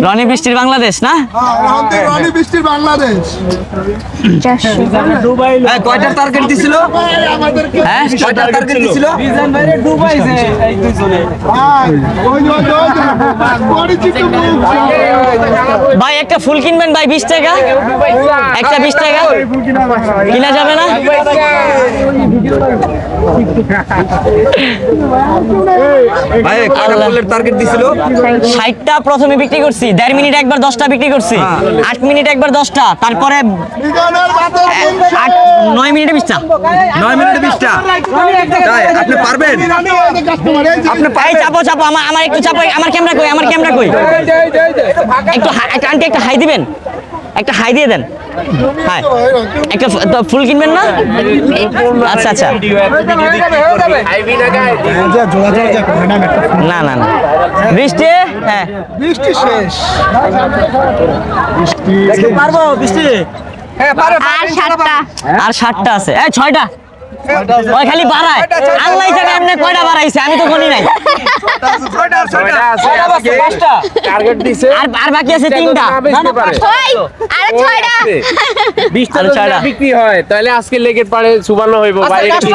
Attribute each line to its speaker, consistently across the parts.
Speaker 1: রনি বৃষ্টির বাংলাদেশ না?
Speaker 2: রনি বৃষ্টির বাংলাদেশ।
Speaker 3: কয়টার টার্গেট দিছিল?
Speaker 1: হ্যাঁ
Speaker 3: কয়টার টার্গেট দিছিল?
Speaker 1: ভাই একটা ফুল কিনবেন ভাই 20 টাকা, একটা 20 টাকা কিনা যাবে না?
Speaker 3: ভাই কয়টা ফুলের টার্গেট দিছিল?
Speaker 1: 60টা প্রথমে বিক্রি করছি, 1.5 মিনিট একবার 10টা বিক্রি করছি, 8 মিনিট একবার 10টা, তারপরে 9 মিনিটে 20টা।
Speaker 3: 9 মিনিটে 20টা। তাই আপনি পারবেন?
Speaker 1: এই চাপো চাপো, আমার একটু চাপো, আমার ক্যামেরা কই, আমার ক্যামেরা কই? একটু আন্টি একটা হাই দিবেন, একটা হাই দিয়ে দেন। হাই, একটা ফুল কিনবেন না? আচ্ছা আচ্ছা, না না না বৃষ্টি, হ্যাঁ
Speaker 2: বৃষ্টি শেষ।
Speaker 3: পারবো বৃষ্টি? হ্যাঁ পারে।
Speaker 1: আর 60টা আছে, এই 6টা ওই খালি বাড়ায়, আল্লাহ জানে এমনি কয়টা বাড়াইছে, আমি তো গনি নাই।
Speaker 3: টার্গেট দিছে
Speaker 1: আর বাকি আছে 3টা।
Speaker 4: আর 6টা বিক্রি হয় তাহলে আজকে লেগের পারে সুবান্ন হইব ভাই। এটা কি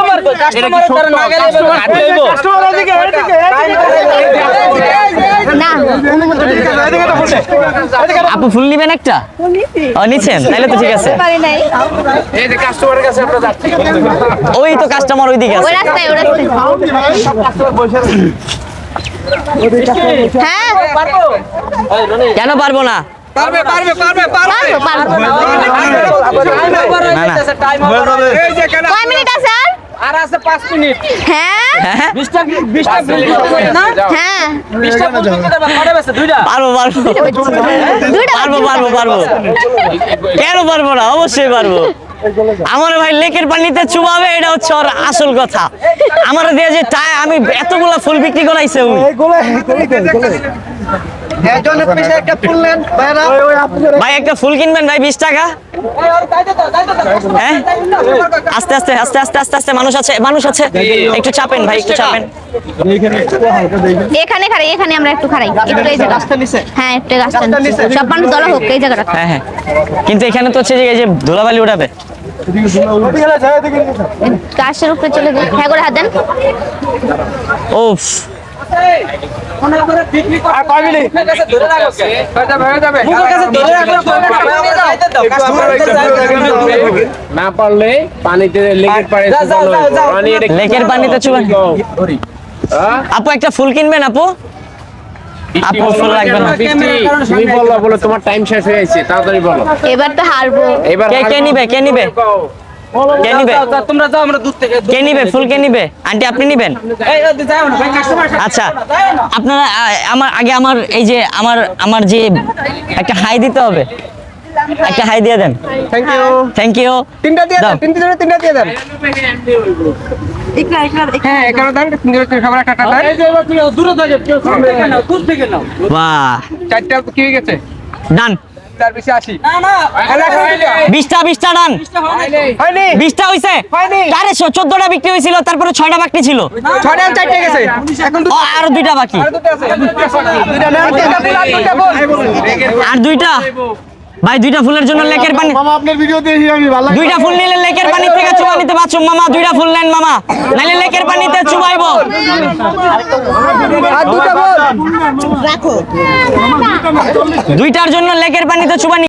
Speaker 1: আপু ফুল নিবেন একটা? ও নিছেন, তাহলে তো ঠিক আছে।
Speaker 4: এই যে কাস্টমারের কাছে আমরা যাচ্ছি।
Speaker 1: ওই তো কাস্টমার ওইদিকে আছে। কেন পারবো না?
Speaker 3: পারবে পারবে পারবে পারবে।
Speaker 1: না না
Speaker 3: এই যে কেন
Speaker 5: কয় মিনিট আছে আর?
Speaker 4: আর আছে 5 মিনিট।
Speaker 5: হ্যাঁ
Speaker 4: 20টা না?
Speaker 5: হ্যাঁ
Speaker 4: 20টা পর্যন্ত দেবা, কয়টা বেচছে? দুইটা।
Speaker 1: পারবো পারবো পারবো পারবো পারবো, কেন পারবো না? অবশ্যই পারবো। আমার ভাই লেকের পানিতে চুবাবে, এটা হচ্ছে ওর আসল কথা। আমার দিয়ে যে আমি এতগুলা ফুল বিক্রি করাইছে ওই। ভাই একটা ফুল কিনবেন ভাই 20 টাকা। হ্যাঁ আস্তে আস্তে আস্তে আস্তে আস্তে আস্তে, মানুষ আছে মানুষ আছে, একটু চাপেন ভাই, একটু চাপেন।
Speaker 5: এখানে খাড়াই, এখানে আমরা একটু খাড়াই, একটু এই জায়গা। হ্যাঁ একটু গাছটা সব মানুষ দলা হোক এই জায়গাটা।
Speaker 1: হ্যাঁ হ্যাঁ, কিন্তু এখানে তো হচ্ছে যে এই যে ধুলাবালি উঠাবে।
Speaker 5: গাছের উপরে চলে যাই, হ্যাঁ করে হাত দেন।
Speaker 1: ওফ,
Speaker 4: আর কয় মিনিট? হয়ে যাবে হয়ে যাবে। না পারলে পানিতে লেগের পারে সুবান্ন হইব। রানী এটা
Speaker 1: লেকের পানিতে চুবান। আপু একটা ফুল কিনবেন আপু? আপু ফুল লাগবে না।
Speaker 4: তুমি বলো বলো, তোমার টাইম শেষ হয়ে গেছে, তাড়াতাড়ি বলো।
Speaker 5: এবার তো হারবো।
Speaker 4: এবার
Speaker 1: কে নিবে, কে নিবে, কে নিবে?
Speaker 3: তোমরা যাও, আমরা দুধ থেকে
Speaker 1: কে নিবে ফুল, কে নিবে? আন্টি আপনি নিবেন? আচ্ছা আপনারা আমার আগে আমার এই যে আমার যে একটা হাই দিতে হবে, একটা হাই দিয়ে দেন।
Speaker 3: Thank you.
Speaker 1: Thank you.
Speaker 3: তিনটা দিয়ে দেন,
Speaker 1: দাও।
Speaker 3: তিনটা দিয়ে দেন। হ্যাঁ এখানে দেন, সবার একটা টাটা।
Speaker 1: বাহ,
Speaker 3: চারটা কি হয়ে গেছে?
Speaker 1: ডান।
Speaker 3: 4 বেশি 80। না না
Speaker 1: 20টা ডান।
Speaker 3: হয়নি
Speaker 1: 20টা হইছে? আরে 14টা বিক্রি হয়েছিল, তারপরে 6টা বাকি ছিল।
Speaker 3: 6টা আর 4টা গেছে, এখন
Speaker 1: ও আরো 2টা বাকি,
Speaker 3: দুটো আছে। দুইটা নেন, তিনটা ফুল আর দুইটা ফুল।
Speaker 1: আর 2টা। ভাই 2টা ফুলের জন্য লেকের পানি,
Speaker 2: মামা আপনার ভিডিও দেখি আমি ভালো
Speaker 1: 2টা ফুল নিলে লেকের পানি থেকে চুবানিতে বাঁচুম মামা। 2টা ফুল নেন মামা, নাইলে লেকের পানিতে চুবাইবো।
Speaker 3: আর দুইটা ফুল।
Speaker 1: 2টার জন্য লেকের পানিতে চুবানি।